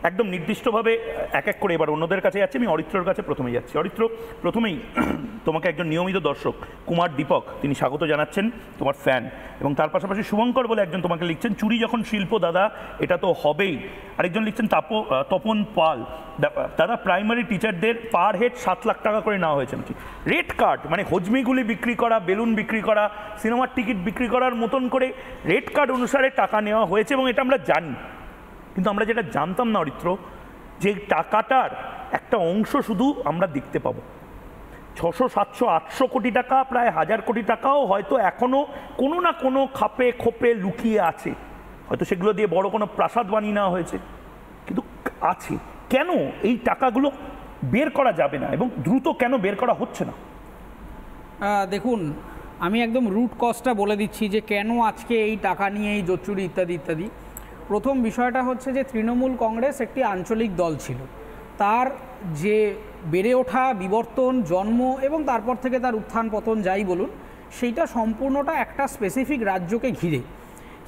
একদম নির্দিষ্টভাবে এক এক করে এবার অন্যদের কাছে যাচ্ছি। আমি অরিত্রর কাছে প্রথমেই যাচ্ছি। অরিত্র, প্রথমেই তোমাকে একজন নিয়মিত দর্শক কুমার দীপক তিনি স্বাগত জানাচ্ছেন, তোমার ফ্যান, এবং তার পাশাপাশি শুভঙ্কর বলে একজন তোমাকে লিখছেন, চুরি যখন শিল্প দাদা এটা তো হবেই। আরেকজন লিখছেন তপন পাল, দাদা প্রাইমারি টিচারদের পার হেড 7 লাখ টাকা করে নেওয়া হয়েছে নাকি? রেড কার্ড মানে হজমিগুলি বিক্রি করা, বেলুন বিক্রি করা, সিনেমার টিকিট বিক্রি করার মতন করে রেড কার্ড অনুসারে টাকা নেওয়া হয়েছে, এবং এটা আমরা জানি। কিন্তু আমরা যেটা জানতাম না অরিত্র, যে টাকাটার একটা অংশ শুধু আমরা দেখতে পাবো। 600, 700, 800 কোটি টাকা, প্রায় 1000 কোটি টাকাও হয়তো এখনও কোনো না কোনো খাপে খোপে লুকিয়ে আছে। হয়তো সেগুলো দিয়ে বড় কোনো প্রাসাদ বানিয়ে নেওয়া হয়েছে, কিন্তু আছে। কেন এই টাকাগুলো বের করা যাবে না, এবং দ্রুত কেন বের করা হচ্ছে না? দেখুন, আমি একদম রুট কজটা বলে দিচ্ছি যে কেন আজকে এই টাকা নিয়ে এই জোচ্চুরি ইত্যাদি ইত্যাদি। প্রথম বিষয়টা হচ্ছে যে তৃণমূল কংগ্রেস একটি আঞ্চলিক দল ছিল, তার যে বেড়ে ওঠা, বিবর্তন, জন্ম এবং তারপর থেকে তার উত্থান পতন যাই বলুন, সেইটা সম্পূর্ণটা একটা স্পেসিফিক রাজ্যকে ঘিরে।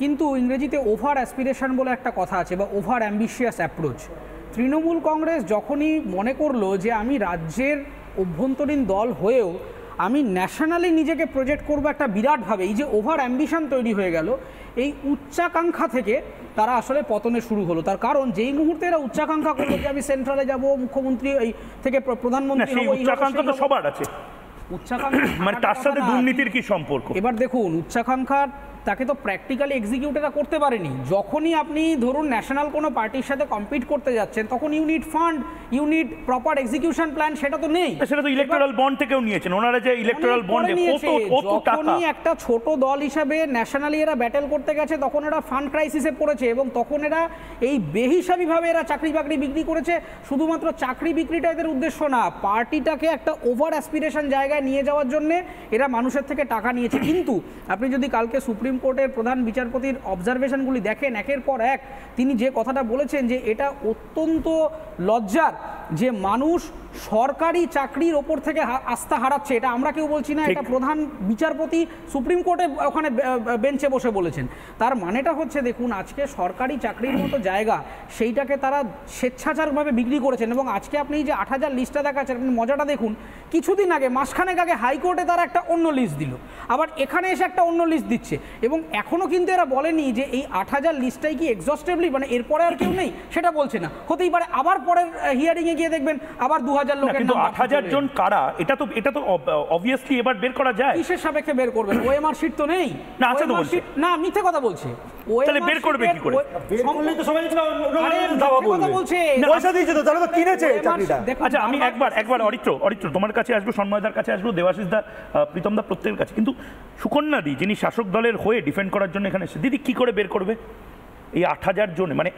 কিন্তু ইংরেজিতে ওভার অ্যাসপিরেশন বলে একটা কথা আছে, বা over ambitious approach. Trinamool Congress যখনই মনে করলো যে আমি রাজ্যের অভ্যন্তরীণ দল হয়েও আমি ন্যাশনালি নিজেকে প্রজেক্ট করবো একটা বিরাটভাবে, এই যে ওভার অ্যাম্বিশন তৈরি হয়ে গেল, এই উচ্চাকাঙ্ক্ষা থেকে তারা আসলে পতনে শুরু হলো। তার কারণ যেই মুহূর্তে এরা উচ্চাকাঙ্ক্ষা করলো যে আমি সেন্ট্রালে যাব, মুখ্যমন্ত্রী এই থেকে প্রধানমন্ত্রী হব, উচ্চাকাঙ্ক্ষা তো সবার আছে। উচ্চাকাঙ্ক্ষা মানে তার সাথে দুর্নীতির কি সম্পর্ক? এবার দেখুন, উচ্চাকাঙ্ক্ষা তাকে তো প্র্যাকটিক্যালি এক্সিকিউটেরা করতে পারেনি। যখনই আপনি ধরুন ন্যাশনাল কোনো পার্টির সাথে কম্পিট করতে যাচ্ছেন, তখন unit fund, unit proper execution plan, সেটা তো নেই। সেটা তো ইলেকটোরাল বন্ড থেকেও নিয়েছেন ওনারা, যে ইলেকটোরাল বন্ডে যখনই একটা ছোট দল হিসাবে ন্যাশনালি এরা ব্যাটেল করতে গেছে, তখন এরা ফান্ড ক্রাইসিসে পড়েছে, এবং তখন এরা এই বেহিসাবিভাবে এরা চাকরি বাকরি বিক্রি করেছে। শুধুমাত্র চাকরি বিক্রিটা এদের উদ্দেশ্য না, পার্টিটাকে একটা ওভার অ্যাসপিরেশন জায়গায় নিয়ে যাওয়ার জন্য এরা মানুষের থেকে টাকা নিয়েছে। কিন্তু আপনি যদি কালকে সুপ্রিম কোর্টের প্রধান বিচারপতির অবজারভেশনগুলি দেখেন, একের পর এক তিনি যে কথাটা বলেছেন যে এটা অত্যন্ত লজ্জার যে মানুষ সরকারি চাকরির ওপর থেকে আস্থা হারাচ্ছে। এটা আমরা কেউ বলছি না, এটা প্রধান বিচারপতি সুপ্রিম কোর্টে ওখানে বেঞ্চে বসে বলেছেন। তার মানেটা হচ্ছে, দেখুন আজকে সরকারি চাকরির মতো জায়গা, সেইটাকে তারা স্বেচ্ছাচারভাবে বিক্রি করেছেন। এবং আজকে আপনি যে 8000 লিস্টটা দেখাচ্ছেন, আপনি মজাটা দেখুন, কিছুদিন আগে মাসখানেক আগে হাইকোর্টে তারা একটা অন্য লিস্ট দিল, আবার এখানে এসে একটা অন্য লিস্ট দিচ্ছে। এবং এখনও কিন্তু এরা বলেনি যে এই 8000 লিস্টটাই কি এক্সস্টিভলি, মানে এরপরে আর কেউ নেই সেটা বলছে না। হতেই পারে আবার পরের হিয়ারিংয়ে গিয়ে দেখবেন আবার 2000 লোকের নাম। কিন্তু 8000 জন কারা, এটা তো অবভিয়াসলি এবার বের করা যায়। কিসের সাপেক্ষে বের করবেন? ওএমআর শিট তো নেই। না, আছে তো বলছি। না, মিথ্যে কথা বলছে। তাহলে বের করবে কি করে? বের করলেই তো সবাই কথা বলছে, পয়সা দিয়েছে তো, তাহলে তো কিনেছে চাকরিটা। আচ্ছা, আমি একবার অরিত্র তোমার কাছে আসবো, সন্ময়দার কাছে আসবো, দেবাশিস দা, প্রীতম দা, প্রত্যেকের কাছে। কিন্তু সুকন্যা দি, যিনি শাসক দলের হয়ে ডিফেন্ড করার জন্য এখানে এসে, দিদি কি করে বের করবে এই 8000 জনে? মানে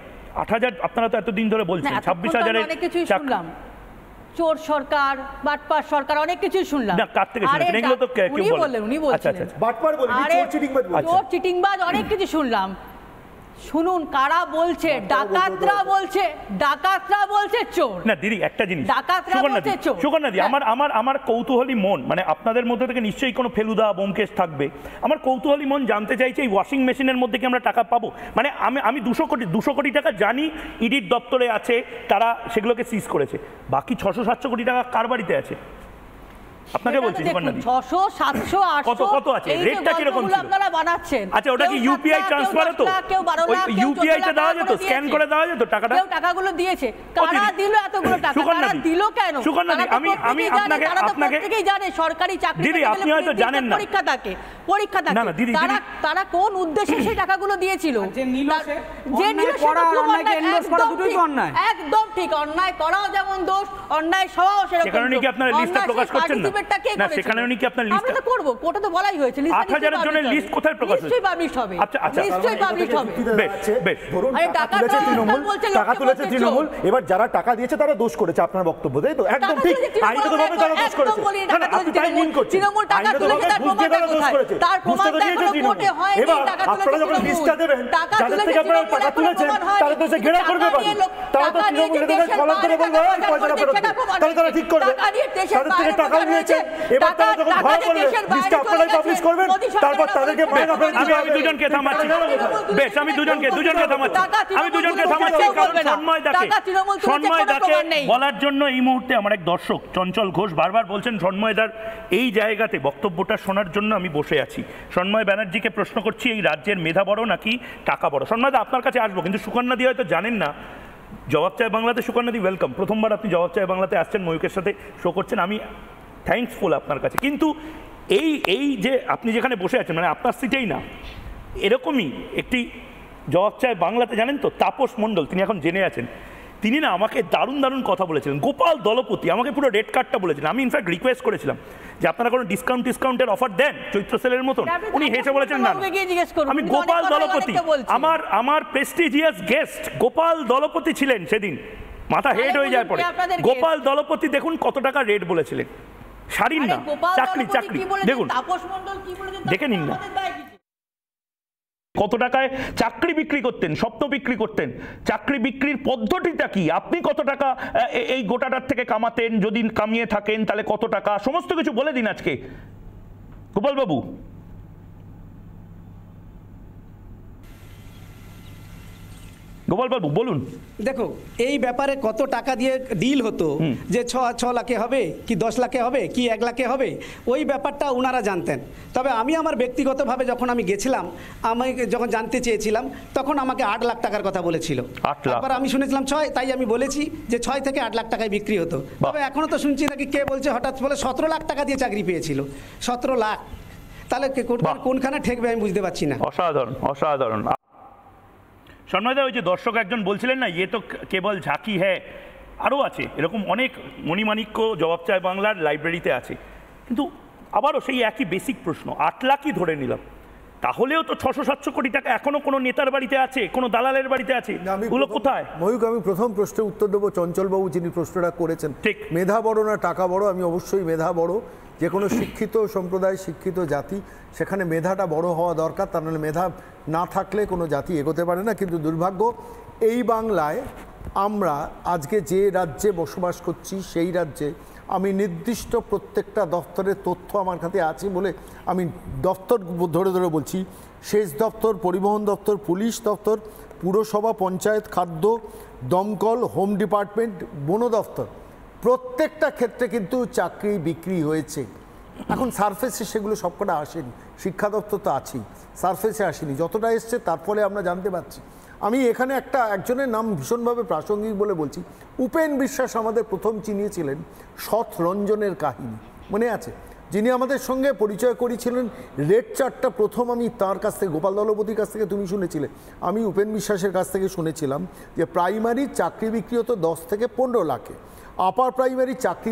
8000, আপনারা তো এতদিন ধরে বলছেন 26,000-এর চোর সরকার, বাটপার সরকার, অনেক কিছুই শুনলাম। না, কার থেকে শুনলেন এগুলো? তো কেউ বলেন, উনি বলছেন বাটপার বলেন, চোর চিটিংবাজ বলেন, চোর চিটিংবাজ, অনেক কিছু শুনলাম। শুনুন কারা বলছে, ডাকাতরা বলছে চোর। না দিদি, একটা জিনিস ডাকাতরা বলছে চোর। সুকন্যা দি, আমার কৌতূহলী মন, মানে আপনাদের মধ্যে থেকে নিশ্চয়ই কোনো ফেলুদা ব্যোমকেশ থাকবে, আমার কৌতূহলী মন জানতে চাইছে এই ওয়াশিং মেশিনের মধ্যে কি আমরা টাকা পাবো? মানে আমি 200 কোটি টাকা জানি ইডির দপ্তরে আছে, তারা সেগুলোকে সিজ করেছে। বাকি 600-700 কোটি টাকা কার বাড়িতে আছে? আপনাকে বলছি সুকন্যা দি, 600, 700, 800 কত আছে? রেটটা কি রকম ছিল? আপনারা বানাচ্ছেন। আচ্ছা, ওটা কি ইউপিআই ট্রান্সফার হতো? ওই ইউপিআই তে দেওয়া যেত, স্ক্যান করে দেওয়া যেত টাকাটা? কেউ টাকাগুলো দিয়েছে, কারা দিল এতগুলো টাকা? কারা দিল কেন? সুকন্যা দি, আমি আপনাকে জানে সরকারি চাকরি দিদি, আপনি হয়তো জানেন না, পরীক্ষা থাকে। তারা কোন উদ্দেশ্যে সেই টাকাগুলো দিয়েছিল? যে নিল একদম ঠিক, অন্যায় করাও যেমন দোষ, অন্যায় সওয়াও সেরকম। সেখানে কি আপনারা লিস্টটা প্রকাশ করছেন না? না, সেখানে কি আপনার লিস্ট? আমরা তো করব, কোটা তো বলাই হয়েছে। 8000 জনের লিস্ট কোথায় প্রকাশ হবে? নিশ্চয়ই পাবলিশ হবে। আচ্ছা, নিশ্চয়ই পাবলিশ হবে। বেশ, ধরুন টাকা তুলেছে তৃণমূল, এবার যারা টাকা দিয়েছে তারা দোষ করেছে, আপনার বক্তব্য তাই তো? একদম ঠিক, আইনগতভাবে তারা দোষ করেছে। না, আপনি তাই মনে করছেন তৃণমূল টাকা তুলেছে, তার প্রমাণটা কোথায়? তার প্রমাণটা এখনো কোর্টে হয়নি। এবার আপনারা যখন লিস্টটা দেবেন, যাদের থেকে আপনারা টাকা তুলেছেন তারা তো সে ঘেরা করবে পারে, তারা তো তৃণমূল তাহলে কলম করে বলবো পয়সাটা ফেরত দিন, তাহলে তারা ঠিক করবে। তাদের থেকে টাকা নিয়েছে, এবার তারা যখন ধরা পড়বে লিস্টটা আপনারাই পাবলিশ করবেন, তারপর তাদেরকে মাইনা ফেরত দিতে হবে। আমি দুজনকে থামাচ্ছি, বেশ আমি দুজনকে থামাচ্ছি, আমি দুজনকে থামাচ্ছি, কারণ সন্ময়দাকে বলার জন্য এই মুহূর্তে আমার এক দর্শক চঞ্চল ঘোষ বারবার বলছেন সন্ময়দার এই জায়গাতে বক্তব্যটা শোনার জন্য আমি বসে আছি। সন্ময় ব্যানার্জিকে প্রশ্ন করছি, এই রাজ্যের মেধা বড় নাকি টাকা বড়? সন্ময়দা আপনার কাছে আসবো, কিন্তু সুকন্যাদি হয়তো জানেন না, জবাব চায় বাংলাতে সুকন্যাদি ওয়েলকাম, প্রথমবার আপনি জবাব চায় বাংলাতে আসছেন, ময়ূকের সাথে শো করছেন, আমি থ্যাঙ্কসফুল আপনার কাছে। কিন্তু এই যে আপনি যেখানে বসে আছেন, মানে আপনার সিটেই না, এরকমই একটি জবাব চায় বাংলাতে, জানেন তো, তাপস মণ্ডল, তিনি এখন জেনে আছেন, তিনি না আমাকে দারুণ দারুণ কথা বলেছিলেন। গোপাল দলপতি আমাকে পুরো রেড কার্ডটা বলেছিলেন। আমি ইনফ্যাক্ট রিকোয়েস্ট করেছিলাম যে আপনারা কোনো ডিসকাউন্টের অফার দেন চৈত্র সেলের মতন, উনি হেসে বলেছেন না। আমি গোপাল দলপতি, আমার প্রেস্টিজিয়াস গেস্ট গোপাল দলপতি ছিলেন সেদিন, মাথা হেড হয়ে যায় পরে। গোপাল দলপতি দেখুন কত টাকা রেট বলেছিলেন, শাড়ির না, চাকরি দেখুন, দেখে নিন না কত টাকায় চাকরি বিক্রি করতেন, স্বপ্ন বিক্রি করতেন। চাকরি বিক্রির পদ্ধতিটা কি, আপনি কত টাকা এই গোটাটার থেকে কামাতেন, যদি কামিয়ে থাকেন তাহলে কত টাকা, সমস্ত কিছু বলে দিন আজকে গোপাল বাবু। গোপাল বাবু বলুন। দেখো, এই ব্যাপারে কত টাকা দিয়ে ডিল হতো, যে 6 লাখে হবে কি 10 লাখে হবে কি 1 লাখে হবে, ওই ব্যাপারটা ওনারা জানতেন। তবে আমি আমার ব্যক্তিগতভাবে যখন আমি গেছিলাম, আমি যখন জানতে চেয়েছিলাম, তখন আমাকে 8 লাখ টাকার কথা বলেছিল। তারপর আমি শুনেছিলাম 6, তাই আমি বলেছি যে 6 থেকে 8 লাখ টাকায় বিক্রি হতো। তবে এখনো তো শুনছি নাকি কে বলছে হঠাৎ বলে 17 লাখ টাকা দিয়ে চাকরি পেয়েছিল। 17 লাখ, তাহলে কোনখানে ঠেকবে আমি বুঝতে পারছি না। অসাধারণ, অসাধারণ। সন্ময়দা, ওই যে দর্শক একজন বলছিলেন না, ইয়ে তো কেবল ঝাঁকি হ্যাঁ, আরও আছে এরকম অনেক মণিমাণিক্য জবাব চায় বাংলার লাইব্রেরিতে আছে। কিন্তু আবারও সেই একই বেসিক প্রশ্ন, 8 লাখই ধরে নিলাম, তাহলেও তো 600-700 কোটি টাকা এখনো কোনো নেতার বাড়িতে আছে, কোনো দালালের বাড়িতে আছে, ওগুলো কোথায়? ময়ূক, আমি প্রথম প্রশ্নের উত্তর দেবো চঞ্চলবাবু যিনি প্রশ্নটা করেছেন। ঠিক, মেধা বড় না টাকা বড়? আমি অবশ্যই মেধা বড়। যে কোনো শিক্ষিত সম্প্রদায়, শিক্ষিত জাতি, সেখানে মেধাটা বড় হওয়া দরকার, তার নাহলে মেধা না থাকলে কোনো জাতি এগোতে পারে না। কিন্তু দুর্ভাগ্য, এই বাংলায় আমরা আজকে যে রাজ্যে বসবাস করছি, সেই রাজ্যে আমি নির্দিষ্ট প্রত্যেকটা দপ্তরের তথ্য আমার কাছে আছে বলে আমি দপ্তর ধরে ধরে বলছি। সেচ দপ্তর, পরিবহন দপ্তর, পুলিশ দপ্তর, পুরসভা, পঞ্চায়েত, খাদ্য, দমকল, হোম ডিপার্টমেন্ট, বন দপ্তর, প্রত্যেকটা ক্ষেত্রে কিন্তু চাকরি বিক্রি হয়েছে। এখন সারফেসে সেগুলো সবকটা আসেনি, শিক্ষা দপ্তর তো আছেই, সারফেসে আসেনি, যতটা এসছে তার ফলে আমরা জানতে পারছি। আমি এখানে একজনের নাম ভীষণভাবে প্রাসঙ্গিক বলে বলছি। উপেন বিশ্বাস আমাদের প্রথম চিনিয়েছিলেন সৎ রঞ্জনের কাহিনী, মনে আছে? যিনি আমাদের সঙ্গে পরিচয় করিয়েছিলেন রেড চার্টটা প্রথম আমি তার কাছ থেকে, গোপাল দলপতির কাছ থেকে তুমি শুনেছিলে, আমি উপেন বিশ্বাসের কাছ থেকে শুনেছিলাম যে প্রাইমারি চাকরি বিক্রি হতো 10 থেকে 15 লাখে, আপার প্রাইমারি চাকরি